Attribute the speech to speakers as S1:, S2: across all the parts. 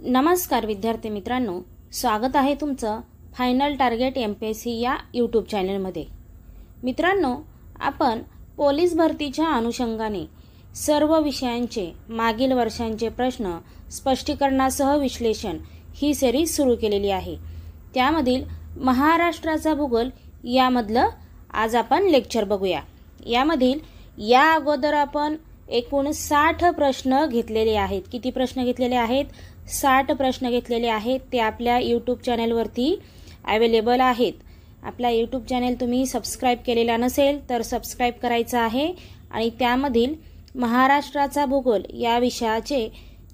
S1: नमस्कार विद्यार्थी मित्रांनो, स्वागत आहे तुमचं फायनल टार्गेट MPSC या यूट्यूब चॅनलमध्ये। मित्रांनो, आपण पोलीस भरतीच्या अनुषंगाने सर्व विषयांचे मागील वर्षांचे प्रश्न स्पष्टीकरणासह विश्लेषण ही सिरीज सुरू केलेली आहे। त्यामधील महाराष्ट्राचा भूगोल यामधलं आज आपण लेक्चर बघूया। यामधील या अगोदर आपण एकूण 60 प्रश्न घेतलेले आहेत। किती प्रश्न घेतलेले आहेत? 60 प्रश्न घेतलेले आहेत। ते आपल्या यूट्यूब चॅनलवरती अवेलेबल आहेत। आपला यूट्यूब चॅनल तुम्ही सबस्क्राइब केलेला नसेल तर सबस्क्राइब करायचं आहे आणि त्यामधील महाराष्ट्राचा भूगोल या विषयाचे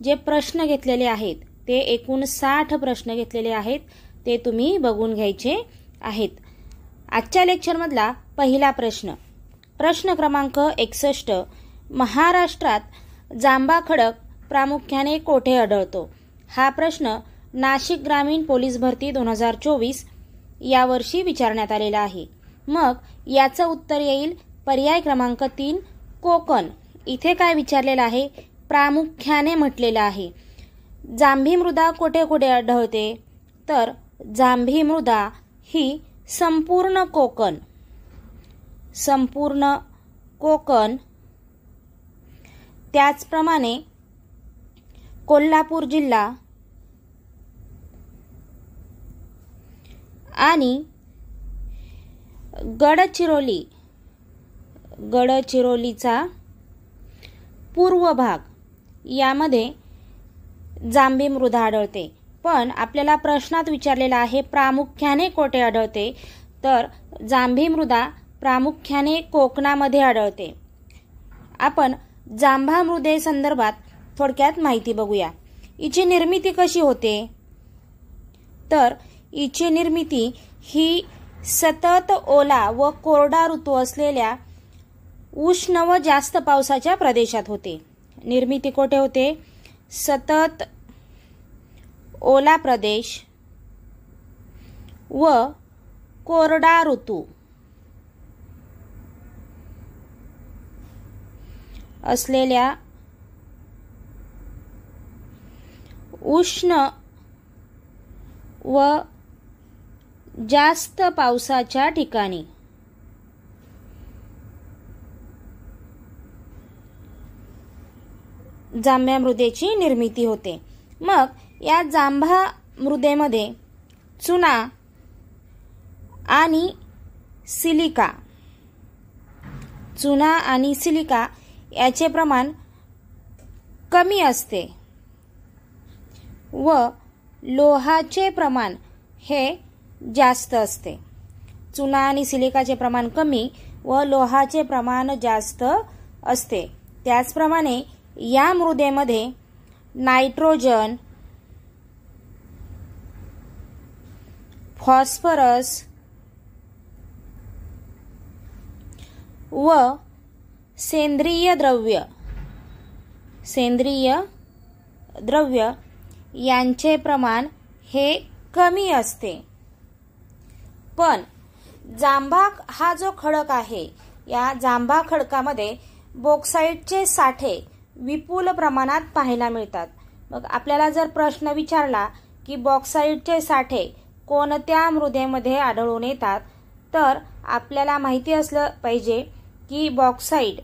S1: जे प्रश्न घेतलेले आहेत ते एकूण 60 प्रश्न घेतलेले आहेत, ते तुम्ही बघून घ्यायचे आहेत। आजच्या लेक्चरमधला पहिला प्रश्न क्रमांक 61, महाराष्ट्रात जांभा खडक प्रामुख्याने कोठे आढळतो? हा प्रश्न नाशिक ग्रामीण पोलीस भरती 2024 या वर्षी विचारण्यात आलेला आहे। मग याचं उत्तर येईल पर्याय क्रमांक 3 कोकण। इथे काय विचारलेलं आहे? प्रामुख्याने म्हटलेलं आहे। जांभी मृदा कोठे कोठे आढळते? तर जांभी मृदा ही संपूर्ण कोकण, त्याचप्रमाणे कोल्हापूर जिल्हा आणि गडचिरोलीचा पूर्व भाग यामध्ये जांभी मृदा आढळते। पण आपल्याला प्रश्नात विचारलेला आहे प्रामुख्याने कोठे आढळते? तर जांभी मृदा प्रामुख्याने कोकणामध्ये आढळते। आपण जांभा मृदे संदर्भात थोडक्यात माहिती बघूया। हिची निर्मिती कशी होते? तर हिची निर्मिती ही सतत ओला व कोरडा ऋतू असलेल्या उष्ण व जास्त पावसाच्या प्रदेशात होते। निर्मिती कोठे होते? सतत ओला प्रदेश व कोरडा ऋतू असलेल्या उष्ण व जास्त पावसाच्या ठिकाणी जांभ्या मृदेची निर्मिती होते। मग या जांभा मृदेमध्ये चुना आणि सिलिका याचे प्रमाण कमी असते व लोहाचे प्रमाण हे जास्त असते। चुना आणि सिलिकाचे प्रमाण कमी व लोहाचे प्रमाण जास्त असते। त्याचप्रमाणे या मृदेमध्ये नायट्रोजन, फॉस्फरस व सेंद्रिय द्रव्य यांचे प्रमाण हे कमी असते। पण जांभा हा जो खडक आहे, या जांभा खडकामध्ये बॉक्साईटचे साठे विपुल प्रमाणात पाहायला मिळतात। मग आपल्याला जर प्रश्न विचारला की बॉक्साईटचे साठे कोणत्या मृदेमध्ये आढळून येतात, तर आपल्याला माहिती असलं पाहिजे की बॉक्साईट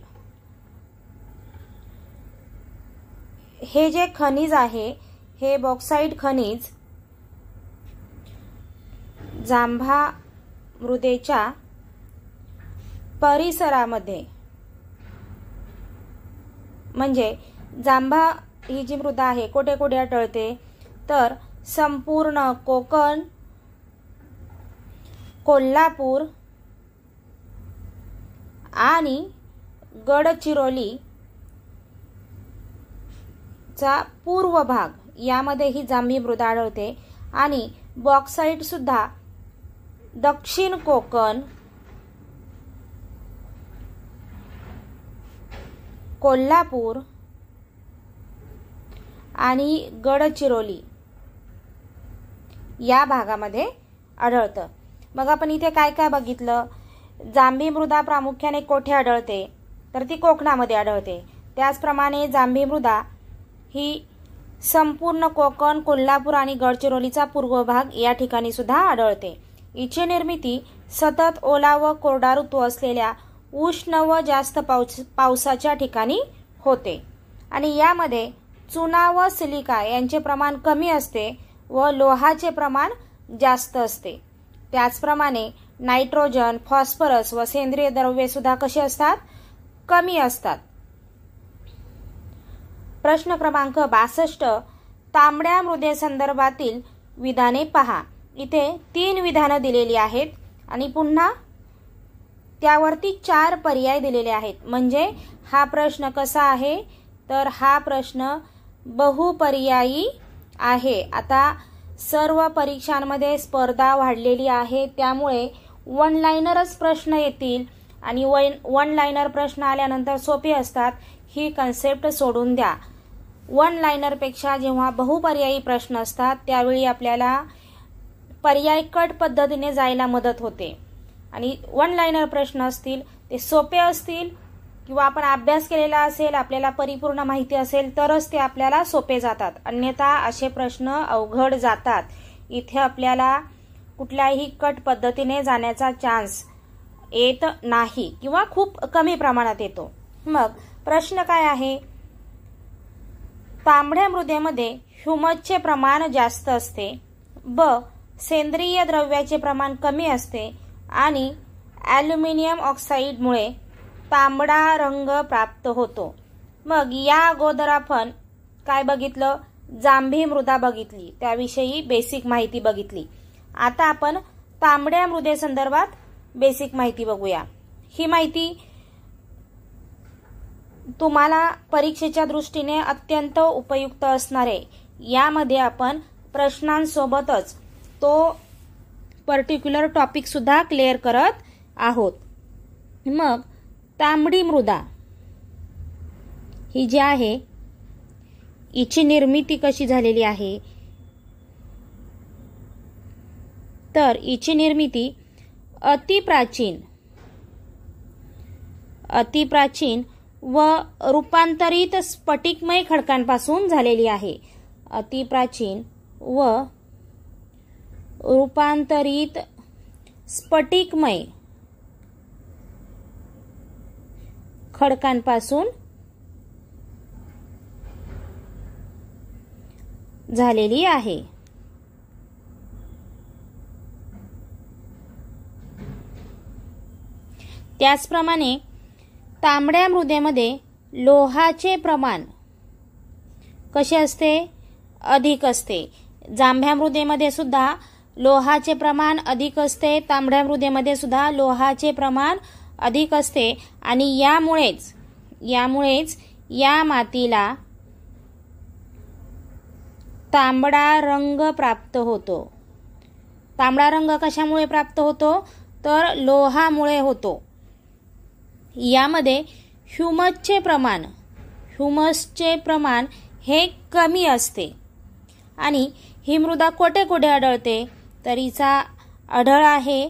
S1: हे जे खनिज आहे, हे बॉक्साईट खनिज जांभा मृदेच्या परिसरामध्ये, म्हणजे जांभा ही जी मृदा आहे कोठे कोठे आढळते? तर संपूर्ण कोकण, कोल्हापूर आणि गडचिरोलीचा पूर्व भाग यामध्ये ही जांभी मृदा आढळते। आणि बॉक्साईट सुद्धा दक्षिण कोकण, कोल्हापूर आणि गडचिरोली या भागामध्ये आढळतं। मग आपण इथे काय काय बघितलं? जांभी मृदा प्रामुख्याने कोठे आढळते? तर ती कोकणामध्ये आढळते। त्याचप्रमाणे जांभी मृदा ही संपूर्ण कोकण, कोल्हापूर आणि गडचिरोलीचा पूर्व भाग या ठिकाणी सुद्धा आढळते. हिची निर्मिती सतत ओला व कोरडा ऋतू असलेल्या उष्ण व जास्त पावसाच्या ठिकाणी होते आणि यामध्ये चुना व सिलिका यांचे प्रमाण कमी असते व लोहाचे प्रमाण जास्त असते. त्याचप्रमाणे नायट्रोजन, फॉस्फरस व सेंद्रिय द्रव्ये सुद्धा कशी असतात? कमी असतात. प्रश्न क्रमांक 62. तांबड्या मृदेसंदर्भातील विधाने पहा. इथे 3 विधानं दिलेली आहेत आणि पुन्हा त्यावरती 4 पर्याय दिलेले आहेत. म्हणजे हा प्रश्न कसा आहे तर हा प्रश्न बहुपर्यायी आहे. आता सर्व परीक्षांमध्ये स्पर्धा वाढलेली आहे, त्यामुळे वन लाइनरच प्रश्न येतील आणि वन लाइनर प्रश्न आल्यानंतर सोपे असतात. ही कन्सेप्ट सोडून द्या. वन लाइनरपेक्षा जेव्हा बहुपर्यायी प्रश्न असतात त्यावेळी आपल्याला पर्याय कट पद्धतीने जायला मदत होते आणि वन लाइनर प्रश्न असतील ते सोपे असतील किंवा आपण अभ्यास केलेला असेल, आपल्याला परिपूर्ण माहिती असेल तरच ते आपल्याला सोपे जातात. अन्यथा असे प्रश्न अवघड जातात. इथे आपल्याला कुठल्याही कट पद्धतीने जाण्याचा चान्स येत नाही किंवा खूप कमी प्रमाणात येतो. मग प्रश्न काय आहे? तांबड्या मृदेमध्ये ह्युमसचे प्रमाण जास्त असते, ब सेंद्रिय द्रव्याचे प्रमाण कमी असते आणि ॲल्युमिनियम ऑक्साईडमुळे तांबडा रंग प्राप्त होतो. मग या अगोदर आपण काय बघितलं? जांभी मृदा बघितली, त्याविषयी बेसिक माहिती बघितली. आता आपण तांबड्या मृदेसंदर्भात बेसिक माहिती बघूया. ही माहिती तुम्हाला परीक्षेच्या दृष्टीने अत्यंत उपयुक्त असणार आहे. यामध्ये आपण प्रश्नांसोबतच तो पर्टिक्युलर टॉपिक सुद्धा क्लिअर करत आहोत. मग तांबडी मृदा ही जी आहे हिची निर्मिती कशी झालेली आहे तर हिची निर्मिती अतिप्राचीन व रूपांतरित स्फटिकमय खडकांपासून झालेली आहे. अतिप्राचीन व रूपांतरित स्फटिकमय खडकांपासून झालेली आहे. त्याचप्रमाणे तांबड्या मृदेमध्ये लोहाचे प्रमाण कसे असते? अधिक असते. जांभ्या मृदेमध्ये सुद्धा लोहाचे प्रमाण अधिक असते, तांबड्या मृदेमध्ये सुद्धा लोहाचे प्रमाण अधिक असते आणि यामुळेच या मातीला तांबडा रंग प्राप्त होतो. तांबडा रंग कशामुळे प्राप्त होतो तर लोहामुळे होतो. यामध्ये ह्युमसचे प्रमाण हे कमी असते आणि ही मृदा कोठे कोठे आढळते तर हिचा आढळ आहे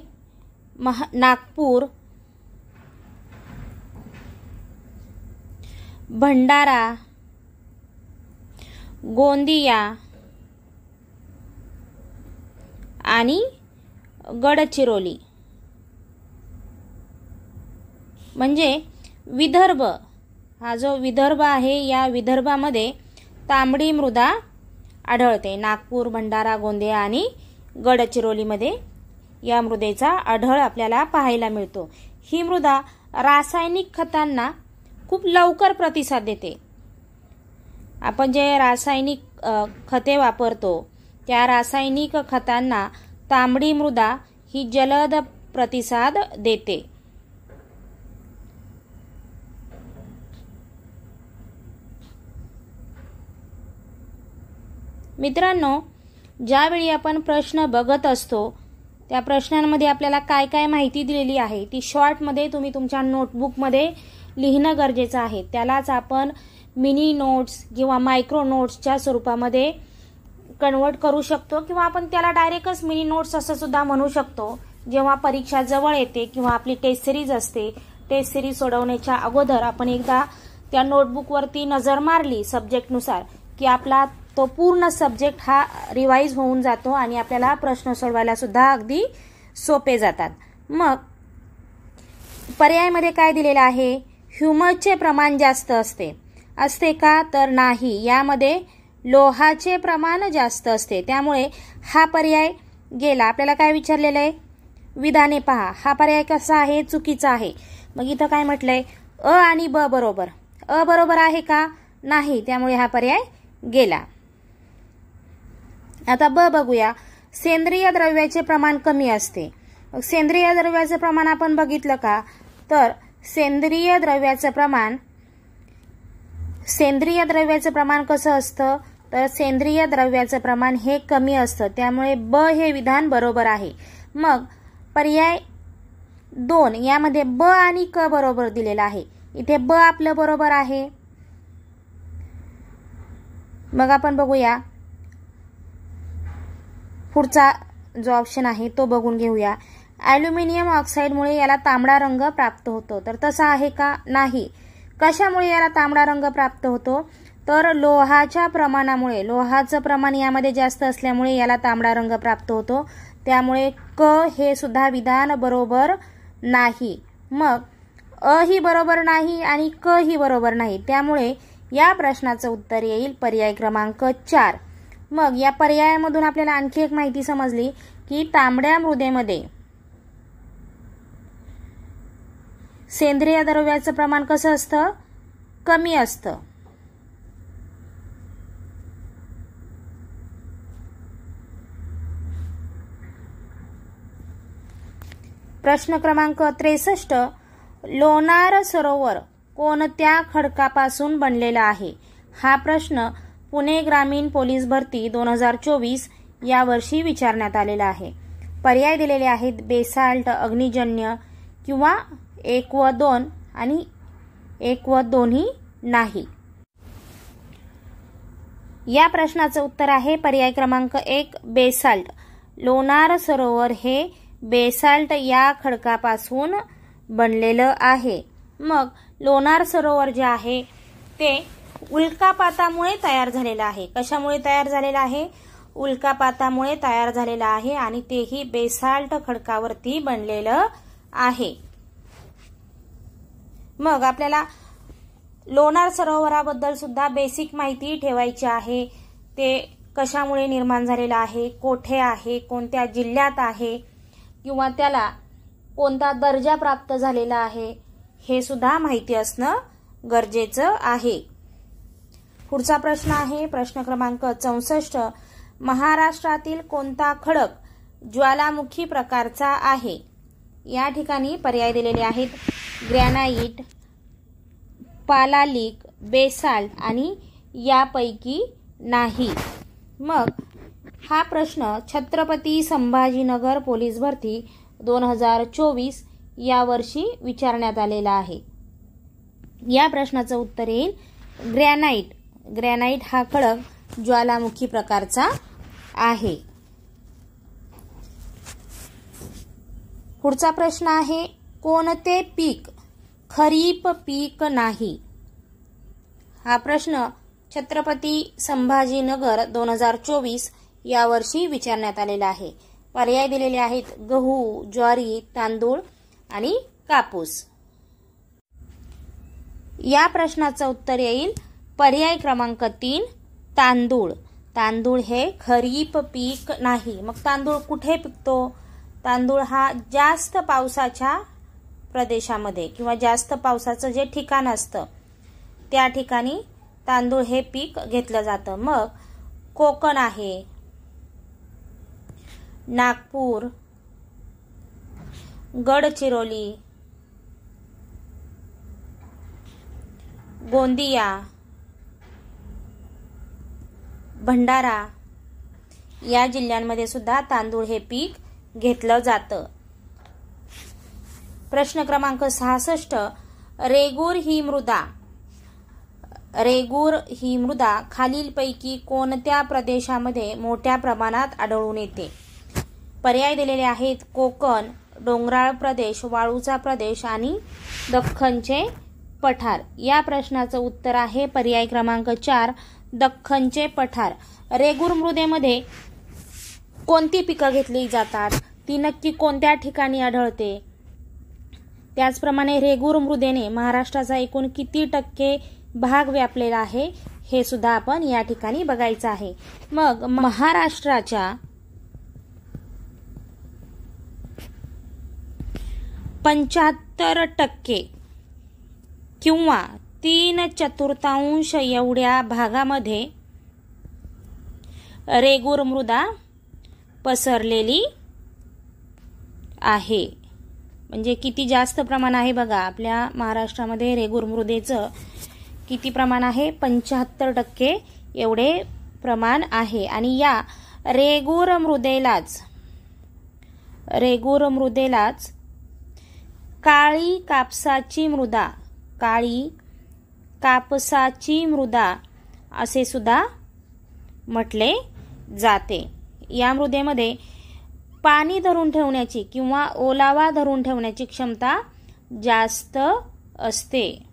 S1: नागपूर, भंडारा, गोंदिया आणि गडचिरोली. म्हणजे विदर्भ, हा जो विदर्भ आहे या विदर्भामध्ये तांबडी मृदा आढळते. नागपूर, भंडारा, गोंदिया आणि गडचिरोलीमध्ये या मृदेचा आढळ आपल्याला पाहायला मिळतो. ही मृदा रासायनिक खतांना खूप लवकर प्रतिसाद देते. आपण जे रासायनिक खते वापरतो त्या रासायनिक खतांना तांबडी मृदा ही जलद प्रतिसाद देते. मित्रांनो, ज्यावेळी आपण प्रश्न बघत असतो त्या प्रश्नांमध्ये आपल्याला काय काय माहिती दिलेली आहे ती शॉर्टमध्ये तुम्ही तुमच्या नोटबुकमध्ये लिहिणं गरजेचं आहे. त्यालाच आपण मिनी नोट्स किंवा मायक्रो नोट्सच्या स्वरूपामध्ये कन्वर्ट करू शकतो किंवा आपण त्याला डायरेक्टच मिनी नोट्स असं सुद्धा म्हणू शकतो. जेव्हा परीक्षा जवळ येते किंवा आपली टेस्ट सिरीज असते, टेस्ट सिरीज सोडवण्याच्या अगोदर आपण एकदा त्या नोटबुकवरती नजर मारली सब्जेक्टनुसार की आपला तो पूर्ण सब्जेक्ट हा रिवाईज होऊन जातो आणि आपल्याला प्रश्न सोडवायला सुद्धा अगदी सोपे जातात. मग पर्यायामध्ये काय दिलेलं आहे? ह्युमसचे प्रमाण जास्त असते का? तर नाही. यामध्ये लोहाचे प्रमाण जास्त असते, त्यामुळे हा पर्याय गेला. आपल्याला काय विचारलेलं आहे? विधाने पहा. हा पर्याय कसा आहे? चुकीचा आहे. मग इथं काय म्हटलंय? अ आणि ब बरोबर. अ बरोबर आहे का? नाही, त्यामुळे हा पर्याय गेला. आता ब बघूया. सेंद्रिय द्रव्याचे प्रमाण कमी असते. सेंद्रिय द्रव्याचं प्रमाण आपण बघितलं का? तर सेंद्रिय द्रव्याचं प्रमाण कसं असतं? तर सेंद्रिय द्रव्याचं प्रमाण हे कमी असतं, त्यामुळे ब हे विधान बरोबर आहे. मग पर्याय 2 यामध्ये ब आणि क बरोबर दिलेला आहे. इथे ब आपलं बरोबर आहे. मग आपण बघूया पुढचा जो ऑप्शन आहे तो बघून घेऊया. ॲल्युमिनियम ऑक्साईडमुळे याला तांबडा रंग प्राप्त होतो. तर तसा आहे का? नाही. कशामुळे याला तांबडा रंग प्राप्त होतो? तर लोहाच्या प्रमाणामुळे. लोहाचं प्रमाण यामध्ये जास्त असल्यामुळे याला तांबडा रंग प्राप्त होतो, त्यामुळे क हे सुद्धा विधान बरोबर नाही. मग अ ही बरोबर नाही आणि क ही बरोबर नाही, त्यामुळे या प्रश्नाचं उत्तर येईल पर्याय क्रमांक 4. मग या पर्यायामधून आपल्याला आणखी एक माहिती समजली की तांबड्या मृदेमध्ये सेंद्रिय द्रव्याचं प्रमाण कसं असतं? कमी असतं. प्रश्न क्रमांक 63. लोणार सरोवर कोणत्या खडकापासून बनलेला आहे? हा प्रश्न पुणे ग्रामीण पोलीस भरती 2024 या वर्षी विचारण्यात आलेला आहे. पर्याय दिलेले आहेत बेसाल्ट, अग्निजन्य किंवा 1 व 2 आणि 1 व 2ही नाही. या प्रश्नाचं उत्तर आहे पर्याय क्रमांक 1 बेसाल्ट. लोणार सरोवर हे बेसाल्ट या खडकापासून बनलेलं आहे. मग लोणार सरोवर जे आहे ते उल्कापातामुळे तयार झालेलं आहे. कशामुळे तयार झालेलं आहे? उल्कापातामुळे तयार झालेलं आहे आणि तेही बेसाल्ट खडकावरती बनलेलं आहे. मग आपल्याला लोणार सरोवराबद्दल सुद्धा बेसिक माहिती ठेवायची आहे. ते कशामुळे निर्माण झालेलं आहे, कोठे आहे, कोणत्या जिल्ह्यात आहे किंवा त्याला कोणता दर्जा प्राप्त झालेला आहे, हे सुद्धा माहिती असणं गरजेचं आहे. पुढचा प्रश्न आहे प्रश्न क्रमांक 64. महाराष्ट्रातील कोणता खडक ज्वालामुखी प्रकारचा आहे? या ठिकाणी पर्याय दिलेले आहेत ग्रॅनाइट, पालालिक, बेसाल्ट आणि यापैकी नाही. मग हा प्रश्न छत्रपती संभाजीनगर पोलीस भरती 2024 या वर्षी विचारण्यात आलेला आहे. या प्रश्नाचं उत्तर येईल ग्रॅनाइट. ग्रॅनाइट हा खडक ज्वालामुखी प्रकारचा आहे. पुढचा प्रश्न आहे कोणते पीक खरीप पीक नाही? हा प्रश्न छत्रपती संभाजीनगर 2024 या वर्षी विचारण्यात आलेला आहे. पर्याय दिलेले आहेत गहू, ज्वारी, तांदूळ आणि कापूस. या प्रश्नाचं उत्तर येईल पर्याय क्रमांक 3 तांदूळ. तांदूळ हे खरीप पीक नाही. मग तांदूळ कुठे पिकतो? तांदूळ हा जास्त पावसाच्या प्रदेशामध्ये किंवा जास्त पावसाचं जे ठिकाण असतं त्या ठिकाणी तांदूळ हे पीक घेतलं जातं. मग कोकण आहे, नागपूर, गडचिरोली, गोंदिया, भंडारा या जिल्ह्यांमध्ये सुद्धा तांदूळ हे पीक घेतलं जातं. प्रश्न क्रमांक 66. रेगूर ही मृदा खालीलपैकी कोणत्या प्रदेशामध्ये मोठ्या प्रमाणात आढळून येते? पर्याय दिलेले आहेत कोकण, डोंगराळ प्रदेश, वाळूचा प्रदेश आणि दख्खनचे पठार. या प्रश्नाचं उत्तर आहे पर्याय क्रमांक 4 दख्खनचे पठार. रेगूर मृदेमध्ये कोणती पिकं घेतली जातात, ती नक्की कोणत्या ठिकाणी आढळते. त्याचप्रमाणे रेगूर मृदेने महाराष्ट्राचा एकूण किती टक्के भाग व्यापलेला आहे हे सुद्धा आपण या ठिकाणी बघायचं आहे. मग महाराष्ट्राच्या 75% किंवा 3/4 एवढ्या भागामध्ये रेगूर मृदा पसरलेली आहे. म्हणजे किती जास्त प्रमाण आहे बघा, आपल्या महाराष्ट्रामध्ये रेगूर मृदेचं किती प्रमाण आहे, 75% एवढे प्रमाण आहे. आणि या रेगूर मृदेलाच काळी कापसाची मृदा असे सुद्धा म्हटले जाते. या मृदेमध्ये पाणी धरून ठेवण्याची किंवा ओलावा धरून ठेवण्याची क्षमता जास्त असते.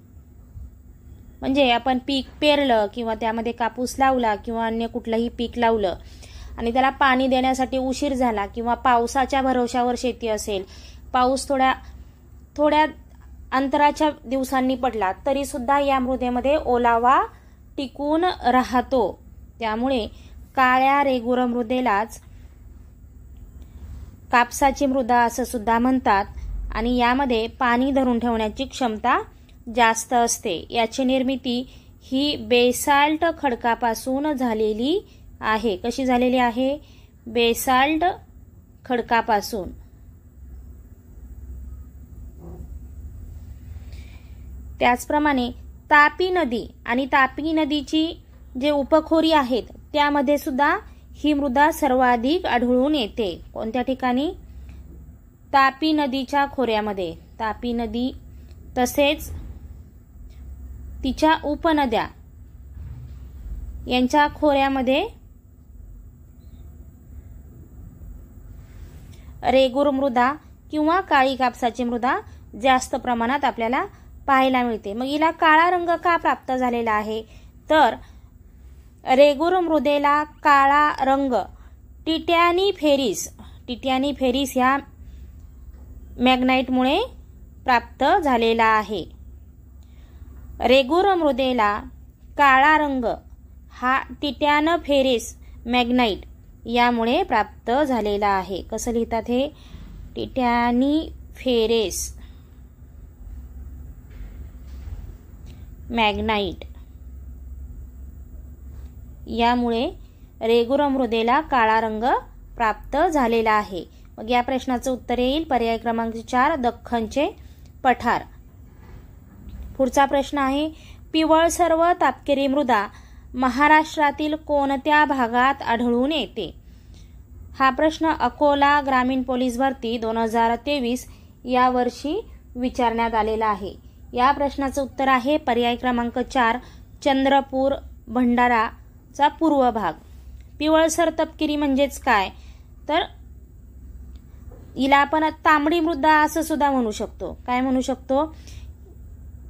S1: म्हणजे आपण पीक पेरलं किंवा त्यामध्ये कापूस लावला किंवा अन्य कुठलंही पीक लावलं आणि त्याला पाणी देण्यासाठी उशीर झाला किंवा पावसाच्या भरवशावर शेती असेल, पाऊस थोड्या अंतराच्या दिवसांनी पडला तरी सुद्धा या मृदेमध्ये ओलावा टिकून राहतो. त्यामुळे काळ्या रेगूर मृदेलाच कापसाची मृदा असं सुद्धा म्हणतात आणि यामध्ये पाणी धरून ठेवण्याची क्षमता जास्त असते. याची निर्मिती ही बेसाल्ट खडकापासून झालेली आहे. कशी झालेली आहे? बेसाल्ट खडकापासून. त्याचप्रमाणे तापी नदी आणि तापी नदीची जे उपखोरी आहेत त्यामध्ये सुद्धा ही मृदा सर्वाधिक आढळून येते. कोणत्या ठिकाणी? तापी नदीच्या खोऱ्यामध्ये. तापी नदी तसेच तिच्या उपनद्या यांच्या खोऱ्यामध्ये रेगूर मृदा किंवा काळी कापसाची मृदा जास्त प्रमाणात आपल्याला पाहायला मिळते. मग हिला काळा रंग का प्राप्त झालेला आहे? तर रेगूर मृदेला काळा रंग टिटॅनी फेरिस या मॅग्नाइटमुळे प्राप्त झालेला आहे. रेगूर मृदेला काळा रंग हा टिटॅन फेरिस मॅग्नाइट यामुळे प्राप्त झालेला आहे. कसं लिहितात हे? टिटॅनी फेरिस मॅग्नाइट यामुळे रेगूर मृदेला काळा रंग प्राप्त झालेला आहे. मग या प्रश्नाचं उत्तर येईल पर्याय क्रमांक 4 दख्खनचे पठार. पुढचा प्रश्न आहे, पिवळसर व तापकिरी मृदा महाराष्ट्रातील कोणत्या भागात आढळून येते? हा प्रश्न अकोला ग्रामीण पोलीस भरती 2023 या वर्षी विचारण्यात आलेला आहे. या प्रश्नाचं उत्तर आहे पर्याय क्रमांक 4 चंद्रपूर भंडाराचा पूर्व भाग. पिवळसर तपकिरी म्हणजेच काय? तर हिला आपण तांबडी मृदा असं सुद्धा म्हणू शकतो. काय म्हणू शकतो?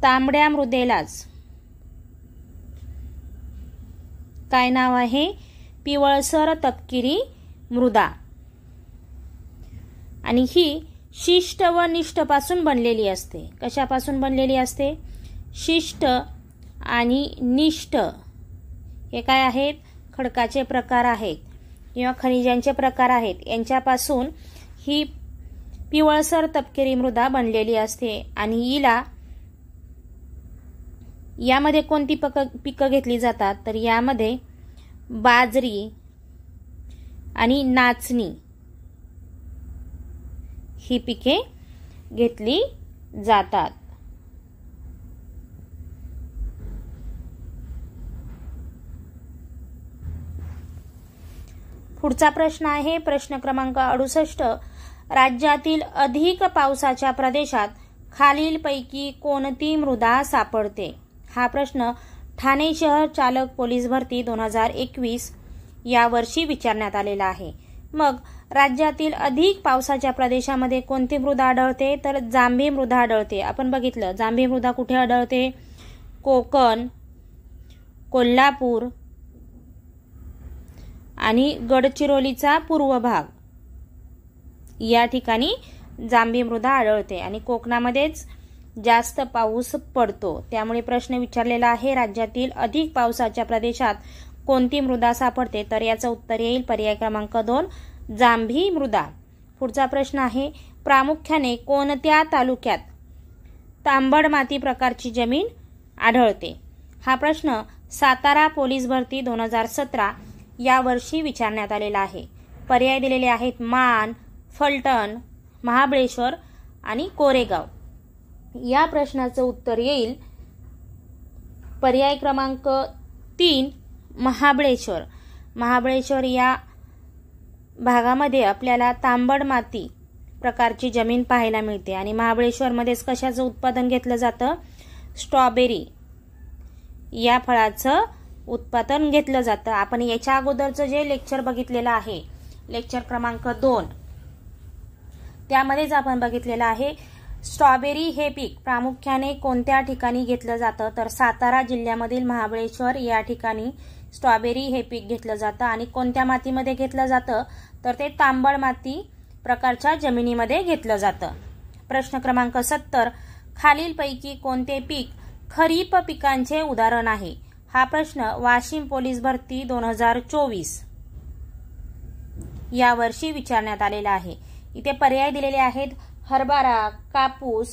S1: तांबड्या मृदेलाच काय नाव आहे? पिवळसर तपकिरी मृदा. आणि ही शिष्ट व निष्ठ पासून बनलेली असते. कशापासून बनलेली असते? शिष्ट आणि निष्ठ हे काय आहेत? खडकाचे प्रकार आहेत किंवा खनिजांचे प्रकार आहेत. यांच्यापासून ही पिवळसर तपकिरी मृदा बनलेली असते. आणि यामध्ये कोणती पिकं घेतली जातात? तर यामध्ये बाजरी आणि नाचणी ही पिके घेतली जातात. पुढचा प्रश्न आहे प्रश्न क्रमांक 68. राज्यातील अधिक पावसाच्या प्रदेशात खालीलपैकी कोणती मृदा सापडते? हा प्रश्न ठाणे शहर चालक पोलीस भरती 2021 या वर्षी विचारण्यात आलेला आहे. मग राज्यातील अधिक पावसाच्या प्रदेशामध्ये कोणती मृदा आढळते? तर जांभी मृदा आढळते. आपण बघितलं जांभी मृदा कुठे आढळते? कोकण, कोल्हापूर, आणि गडचिरोलीचा पूर्व भाग या ठिकाणी जांभी मृदा आढळते आणि कोकणामध्येच जास्त पाऊस पडतो. त्यामुळे प्रश्न विचारलेला आहे, राज्यातील अधिक पावसाच्या प्रदेशात कोणती मृदा सापडते? तर याचं उत्तर येईल पर्याय क्रमांक 2, जांभी मृदा. पुढचा प्रश्न आहे, प्रामुख्याने कोणत्या तालुक्यात तांबड माती प्रकारची जमीन आढळते? हा प्रश्न सातारा पोलीस भरती 2017 या वर्षी विचारण्यात आलेला आहे. पर्याय दिलेले आहेत मान, फलटण, महाबळेश्वर आणि कोरेगाव. या प्रश्नाचं उत्तर येईल पर्याय क्रमांक 3, महाबळेश्वर. महाबळेश्वर या भागामध्ये आपल्याला तांबड माती प्रकारची जमीन पाहायला मिळते आणि महाबळेश्वरमध्येच कशाचं उत्पादन घेतलं जातं? स्ट्रॉबेरी या फळाचं उत्पादन घेतलं जातं. आपण याच्या अगोदरचं जे लेक्चर बघितलेलं आहे, लेक्चर क्रमांक 2, त्यामध्येच आपण बघितलेलं आहे स्ट्रॉबेरी हे पीक प्रामुख्याने कोणत्या ठिकाणी घेतलं जातं? तर सातारा जिल्ह्यामधील महाबळेश्वर या ठिकाणी स्ट्रॉबेरी हे पीक घेतलं जातं. आणि कोणत्या मातीमध्ये घेतलं जातं? तर ते तांबड माती प्रकारच्या जमिनीमध्ये घेतलं जातं. प्रश्न क्रमांक 70, खालीलपैकी कोणते पीक खरीप पिकांचे उदाहरण आहे? हा प्रश्न वाशिम पोलीस भरती 2024 या वर्षी विचारण्यात आलेला आहे. इथे पर्याय दिलेले आहेत हरभरा, कापूस,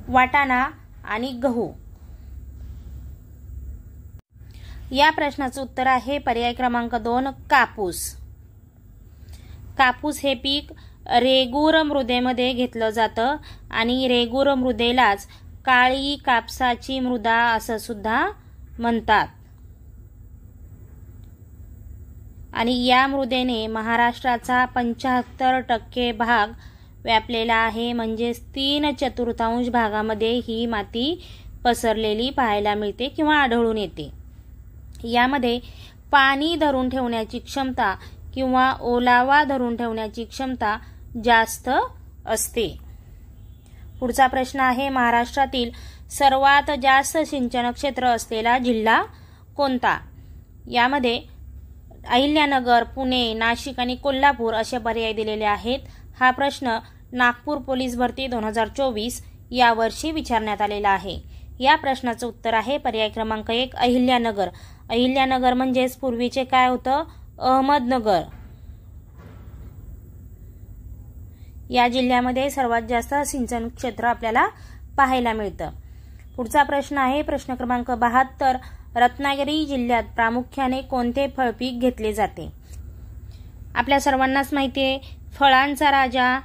S1: वाटाणा आणि गहू. या प्रश्नाचं उत्तर आहे पर्याय क्रमांक 2, कापूस. कापूस हे पीक रेगूर मृदेमध्ये घेतलं जातं आणि रेगूर मृदेलाच काळी कापसाची मृदा असं सुद्धा म्हणतात. आणि या मृदेने महाराष्ट्राचा 75% भाग व्यापलेला आहे. म्हणजेच 3/4 भागामध्ये ही माती पसरलेली पाहायला मिळते किंवा आढळून येते. यामध्ये पाणी धरून ठेवण्याची क्षमता किंवा ओलावा धरून ठेवण्याची क्षमता जास्त असते. पुढचा प्रश्न आहे, महाराष्ट्रातील सर्वात जास्त सिंचन क्षेत्र असलेला जिल्हा कोणता? यामध्ये अहिल्यानगर, पुणे, नाशिक आणि कोल्हापूर असे पर्याय दिलेले आहेत. हा प्रश्न नागपूर पोलीस भरती 2024 या वर्षी विचारण्यात आलेला आहे. या प्रश्नाचं उत्तर आहे पर्याय क्रमांक 1, अहिल्यानगर. अहिल्यानगर म्हणजेच पूर्वीचे काय होतं? अहमदनगर. या जिल्ह्यामध्ये सर्वात जास्त सिंचन क्षेत्र आपल्याला पाहायला मिळतं. पुढचा प्रश्न आहे प्रश्न क्रमांक 72, रत्नागिरी जिल्ह्यात प्रामुख्याने कोणते फळपीक घेतले जाते? आपल्या सर्वांनाच माहिती आहे फळांचा राजा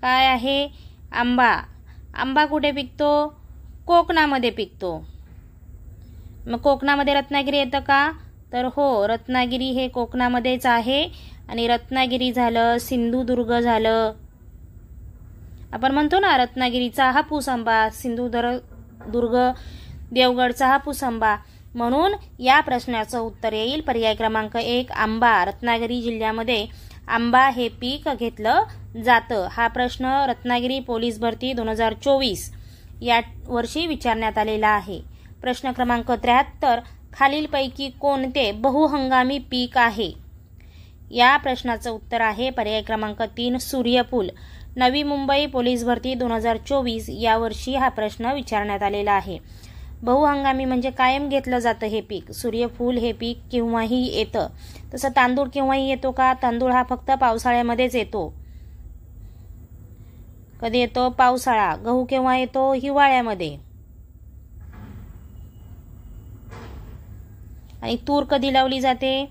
S1: काय आहे? आंबा. आंबा कुठे पिकतो? कोकणामध्ये पिकतो. मग कोकणामध्ये रत्नागिरी येतं का? तर हो, रत्नागिरी हे कोकणामध्येच आहे. आणि रत्नागिरी झालं, सिंधुदुर्ग झालं, आपण म्हणतो ना रत्नागिरीचा हापूस आंबा, सिंधुदुर्ग देवगडचा हापूस आंबा. म्हणून या प्रश्नाचं उत्तर येईल पर्याय क्रमांक 1, आंबा. रत्नागिरी जिल्ह्यामध्ये आंबा हे पीक घेतलं जातं. हा प्रश्न रत्नागिरी पोलीस भरती 2024 या वर्षी विचारण्यात आलेला आहे. प्रश्न क्रमांक 73, खालीलपैकी कोणते बहुहंगामी पीक आहे? या प्रश्नाचं उत्तर आहे पर्याय क्रमांक 3, सूर्यफूल. नवी मुंबई पोलीस भरती 2024 या वर्षी हा प्रश्न विचारण्यात आलेला आहे. बहुहंगामी म्हणजे कायम घेतलं जातं हे पीक. सूर्यफूल हे पीक केव्हाही येतं. तसं तांदूळ केव्हाही येतो का? तांदूळ हा फक्त पावसाळ्यामध्येच येतो. कधी येतो? पावसाळा. गहू केव्हा येतो? हिवाळ्यामध्ये. आणि तूर कधी लावली जाते?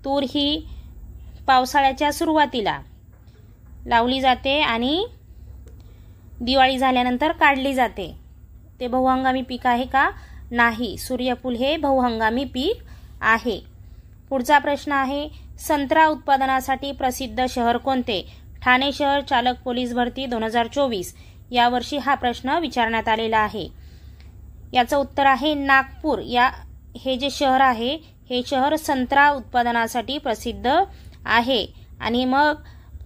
S1: तूर ही पावसाळ्याच्या सुरुवातीला लावली जाते आणि दिवाळी झाल्यानंतर काढली जाते. ते बहुहंगामी पीक आहे का? नाही. सूर्यफूल हे बहुहंगामी पीक आहे. पुढचा प्रश्न आहे, संत्रा उत्पादनासाठी प्रसिद्ध शहर कोणते? ठाणे शहर चालक पोलीस भरती 2024 या वर्षी हा प्रश्न विचारण्यात आलेला आहे. याचं उत्तर आहे नागपूर. हे जे शहर आहे हे शहर संत्रा उत्पादनासाठी प्रसिद्ध आहे. आणि मग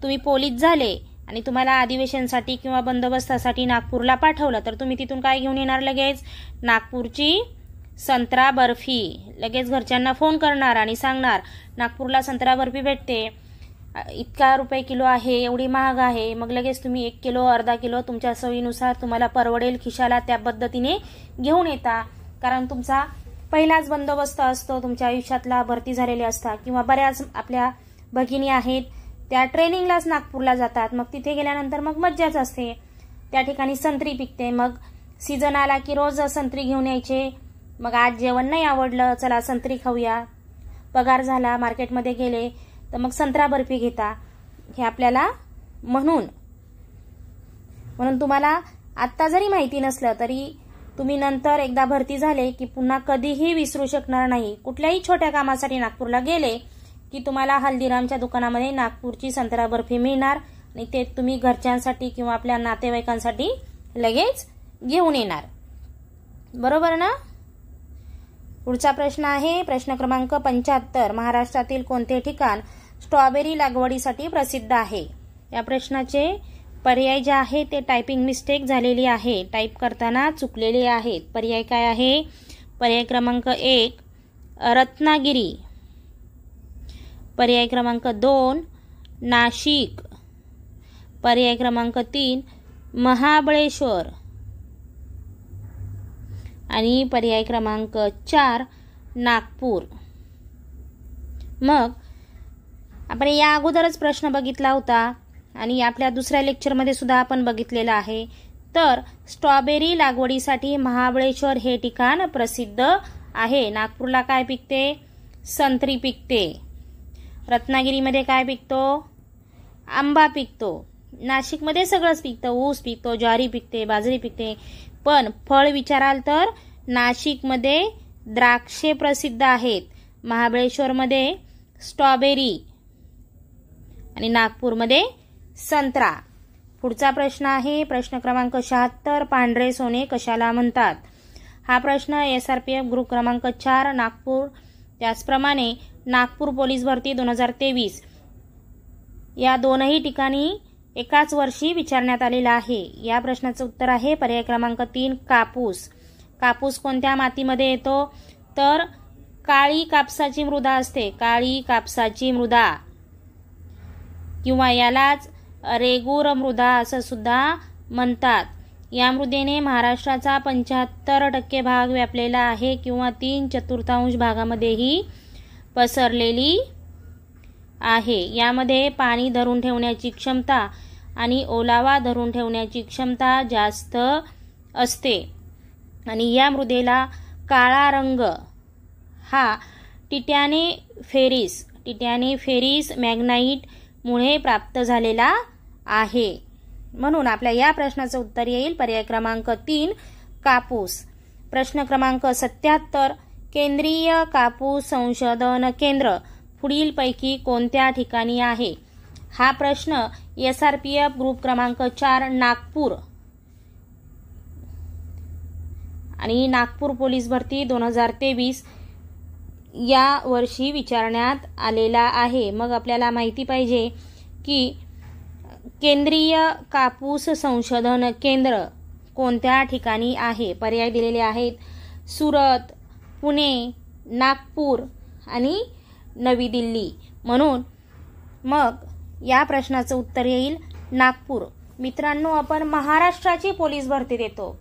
S1: तुम्ही पोलीस झाले आणि तुम्हाला अधिवेशनसाठी किंवा बंदोबस्तासाठी नागपूरला पाठवलं तर तुम्ही तिथून काय घेऊन येणार? लगेच नागपूरची संत्रा बर्फी, लगेच घरच्यांना फोन करणार आणि सांगणार नागपूरला संत्रा बर्फी भेटते, इतका रुपये किलो आहे, एवढी महाग आहे. मग लगेच तुम्ही 1 किलो अर्धा किलो तुमच्या सोयीनुसार तुम्हाला परवडेल खिशाला त्या पद्धतीने घेऊन येता. कारण तुमचा पहिलाच बंदोबस्त असतो तुमच्या आयुष्यातला, भरती झालेले असतात किंवा बऱ्याच आपल्या भगिनी आहेत त्या ट्रेनिंगलाच नागपूरला जातात. मग तिथे गेल्यानंतर मग मज्जाच असते. त्या ठिकाणी संत्री पिकते, मग सीझन आला की रोज संत्री घेऊन यायचे. मग आज जेवण नाही आवडलं, चला संत्री खाऊया. पगार झाला, मार्केटमध्ये गेले तर मग संत्रा बर्फी घेता. हे आपल्याला म्हणून तुम्हाला आत्ता जरी माहिती नसलं तरी तुम्ही नंतर एकदा भरती झाले की पुन्हा कधीही विसरू शकणार नाही. कुठल्याही छोट्या कामासाठी नागपूरला गेले की तुम्हाला हल्दीरामच्या दुकानामध्ये नागपूरची संत्रा बर्फी मिळणार आणि ते तुम्ही घरच्यांसाठी किंवा आपल्या नातेवाईकांसाठी लगेच घेऊन येणार. बरोबर ना? पुढचा प्रश्न आहे प्रश्न क्रमांक 75. महाराष्ट्रातील कोणते ठिकाण स्ट्रॉबेरी लागवडीसाठी प्रसिद्ध आहे? या प्रश्नाचे पर्याय जे आहे ते टायपिंग मिस्टेक झालेली आहे, टाईप करताना चुकलेले आहेत. पर्याय काय आहे? पर्याय क्रमांक 1 रत्नागिरी, पर्याय क्रमांक 2 नाशिक, पर्याय क्रमांक 3 महाबळेश्वर आणि पर्याय क्रमांक 4 नागपूर. मग आपण या अगोदरच प्रश्न बघितला होता आणि आपल्या दुसऱ्या लेक्चरमध्ये सुद्धा आपण बघितलेला आहे. तर स्ट्रॉबेरी लागवडीसाठी महाबळेश्वर हे ठिकाण प्रसिद्ध आहे. नागपूरला काय पिकते? संत्री पिकते. रत्नागिरीमध्ये काय पिकतो? आंबा पिकतो. नाशिकमध्ये सगळंच पिकतं, ऊस पिकतो, ज्वारी पिकते, बाजरी पिकते. पण फळ विचाराल तर नाशिकमध्ये द्राक्षे प्रसिद्ध आहेत, महाबळेश्वरमध्ये स्ट्रॉबेरी आणि नागपूरमध्ये संत्रा. पुढचा प्रश्न आहे प्रश्न क्रमांक 76. पांढरे सोने कशाला म्हणतात? हा प्रश्न SRPF ग्रुप क्रमांक 4 नागपूर, त्याचप्रमाणे नागपूर पोलीस भरती 2023 या दोनही ठिकाणी एकाच वर्षी विचारण्यात आलेला आहे. या प्रश्नाचं उत्तर आहे पर्याय क्रमांक 3 कापूस. कापूस कोणत्या मातीमध्ये येतो? तर काळी कापसाची मृदा असते, काळी कापसाची मृदा, किंवा यालाच रेगूर मृदा असं सुद्धा म्हणतात. या मृदेने महाराष्ट्राचा 75% भाग व्यापलेला आहे किंवा 3/4 भागामध्येही पसरलेली आहे. यामध्ये पाणी धरून ठेवण्याची क्षमता आणि ओलावा धरून ठेवण्याची क्षमता जास्त असते आणि या मृदेला काळा रंग हा टिटॅने फेरिस मॅग्नाइट मुळे प्राप्त झालेला आहे. म्हणून आपल्या या प्रश्नाचं उत्तर येईल पर्याय क्रमांक 3 कापूस. प्रश्न क्रमांक 77. केंद्रीय कापूस संशोधन केंद्र पुढीलपैकी कोणत्या ठिकाणी आहे? हा प्रश्न SRPF ग्रुप क्रमांक 4 नागपूर आणि नागपूर पोलीस भरती 2023 या वर्षी विचारण्यात आलेला आहे. मग आपल्याला माहिती पाहिजे की केंद्रीय कापूस संशोधन केंद्र कोणत्या ठिकाणी आहे? पर्याय दिलेले आहेत सुरत, पुणे, नागपूर आणि नवी दिल्ली. म्हणून मग या प्रश्नाचं उत्तर येईल नागपूर. मित्रांनो, आपण महाराष्ट्राची पोलीस भरती देतो,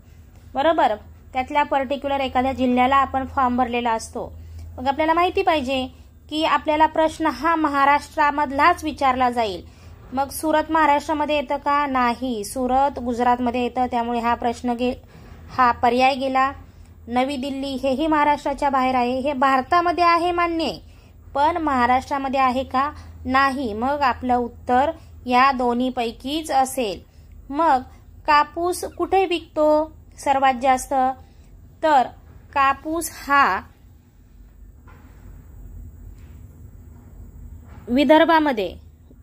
S1: बरोबर? त्यातल्या पर्टिक्युलर एखाद्या जिल्ह्याला आपण फॉर्म भरलेला असतो. मग आपल्याला माहिती पाहिजे की आपल्याला प्रश्न हा महाराष्ट्रामधलाच विचारला जाईल. मग सुरत महाराष्ट्रामध्ये येतं का? नाही, सुरत गुजरातमध्ये येतं, त्यामुळे हा प्रश्न हा पर्याय गेला. नवी दिल्ली हेही महाराष्ट्राच्या बाहेर आहे, हे भारतामध्ये आहे मान्य, पण महाराष्ट्रामध्ये आहे का? नाही. मग आपलं उत्तर या दोन्हीपैकीच असेल. मग कापूस कुठे पिकतो सर्वात जास्त? तर कापूस हा विदर्भामध्ये,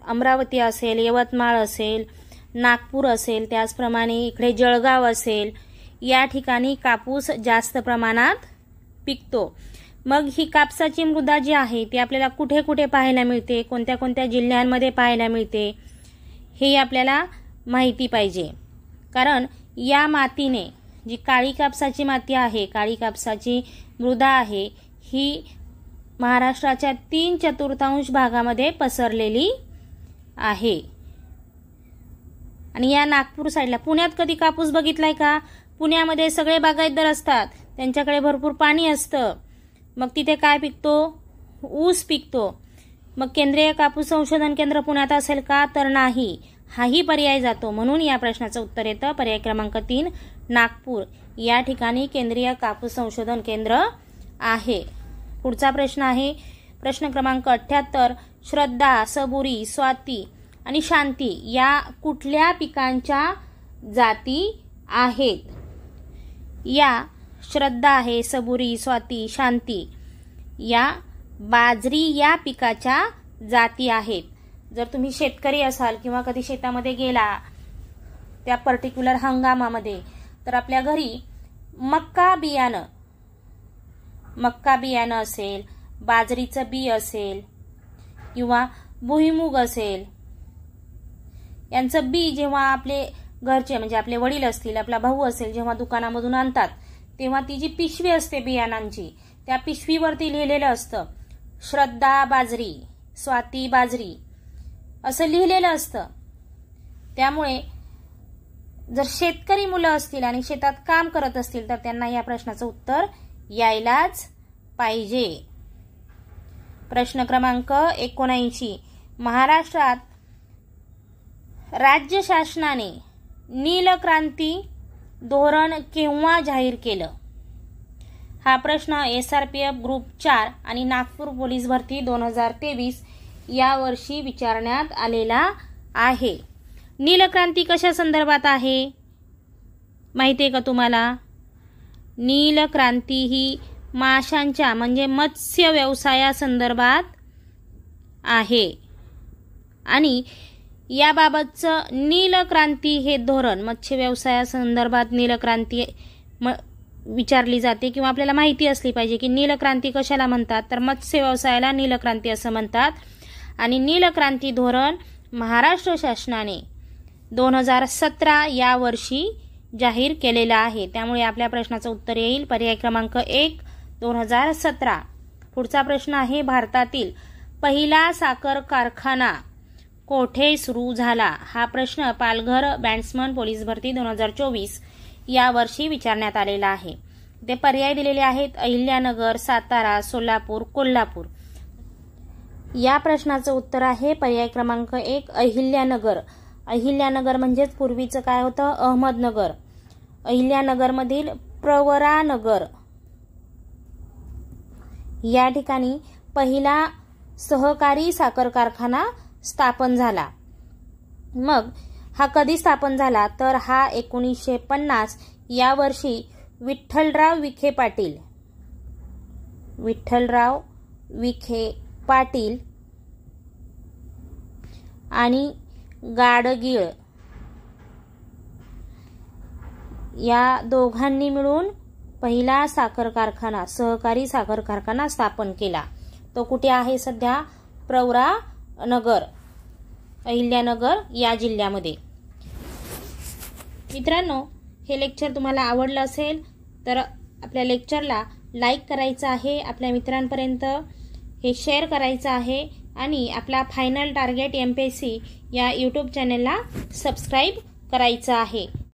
S1: अमरावती असेल, यवतमाळ असेल, नागपूर असेल, त्याचप्रमाणे इकडे जळगाव असेल, या ठिकाणी कापूस जास्त प्रमाणात पिकतो. मग ही कापसाची मृदा जी आहे ती आपल्याला कुठे कुठे पाहायला मिळते, कोणत्या कोणत्या जिल्ह्यांमध्ये पाहायला मिळते, हे आपल्याला माहिती पाहिजे. कारण या मातीने जी काळी कापसाची माती आहे, काळी कापसाची मृदा आहे, ही महाराष्ट्राच्या 3/4 भागामध्ये पसरलेली आहे. आणि या नागपूर साईडला, पुण्यात कधी कापूस बघितलाय का? पुण्यामध्ये सगळे बागायतदार असतात, त्यांच्याकडे भरपूर पाणी असतं. मग तिथे काय पिकतो? ऊस पिकतो. मग केंद्रीय कापूस संशोधन केंद्र पुण्यात असेल का? तर नाही. हाही पर्याय जातो. म्हणून या प्रश्नाचं उत्तर येतं पर्याय क्रमांक 3, नागपूर या ठिकाणी केंद्रीय कापूस संशोधन केंद्र आहे. पुढचा प्रश्न आहे प्रश्न क्रमांक 78. श्रद्धा, सबुरी, स्वाती आणि शांती या कुठल्या पिकांच्या जाती आहेत? या श्रद्धा आहे, सबुरी, स्वाती, शांती या बाजरी या पिकाच्या जाती आहेत. जर तुम्ही शेतकरी असाल किंवा कधी शेतामध्ये गेला त्या पर्टिक्युलर हंगामामध्ये, तर आपल्या घरी मक्का बियाणं असेल, बाजरीचं बी असेल किंवा भुईमूग असेल, यांचं बी जेव्हा आपले घरचे म्हणजे आपले वडील असतील, आपला भाऊ असेल, जेव्हा दुकानामधून आणतात तेव्हा ती जी पिशवी असते बियाणांची, त्या पिशवीवरती लिहिलेलं असतं श्रद्धा बाजरी, स्वाती बाजरी असं लिहिलेलं असतं. त्यामुळे जर शेतकरी मुलं असतील आणि शेतात काम करत असतील तर त्यांना या प्रश्नाचं उत्तर यायलाच पाहिजे. प्रश्न क्रमांक 79. महाराष्ट्रात राज्य शासनाने नीलक्रांती धोरण केव्हा जाहीर केलं? हा प्रश्न SRPF ग्रुप 4 आणि नागपूर पोलीस भरती 2023 या वर्षी विचारण्यात आलेला आहे. नीलक्रांती कशा संदर्भात आहे माहिती आहे का तुम्हाला? नीलक्रांती ही माशांच्या म्हणजे मत्स्य व्यवसायासंदर्भात आहे आणि याबाबतचं नीलक्रांती हे धोरण, मत्स्य व्यवसायासंदर्भात नीलक्रांती विचारली जाते किंवा आपल्याला माहिती असली पाहिजे की नीलक्रांती कशाला म्हणतात. तर मत्स्य व्यवसायाला नीलक्रांती असं म्हणतात. आणि नीलक्रांती धोरण महाराष्ट्र शासनाने 2017 या वर्षी जाहीर केलेला आहे. त्यामुळे आपल्या प्रश्नाचं उत्तर येईल पर्याय क्रमांक 1, 2017. पुढचा प्रश्न आहे भारतातील पहिला साखर कारखाना कोठे सुरू झाला? हा प्रश्न पालघर बॅट्समन पोलीस भरती 2024 या वर्षी विचारण्यात आलेला आहे. ते पर्याय दिलेले आहेत अहिल्यानगर, सातारा, सोलापूर, कोल्हापूर. या प्रश्नाचं उत्तर आहे पर्याय क्रमांक 1, अहिल्यानगर. अहिल्यानगर म्हणजेच पूर्वीचं काय होतं? अहमदनगर. अहिल्यानगरमधील प्रवरानगर या ठिकाणी पहिला सहकारी साखर कारखाना स्थापन झाला. मग हा कधी स्थापन झाला? तर हा 1950 या वर्षी विठ्ठलराव विखे पाटील आणि गाडगीळ या दोघांनी मिळून पहिला साखर कारखाना, सहकारी साखर कारखाना स्थापन केला. तो कुठे आहे सध्या? प्रवरानगर, अहिल्यानगर या जिल्ह्यामध्ये. मित्रांनो, हे लेक्चर तुम्हाला आवडलं असेल तर आपल्या लेक्चरला लाईक करायचं आहे, आपल्या मित्रांपर्यंत हे शेअर करायचं आहे आणि आपला फायनल टार्गेट MPSC या YouTube चॅनलला सबस्क्राईब करायचं आहे.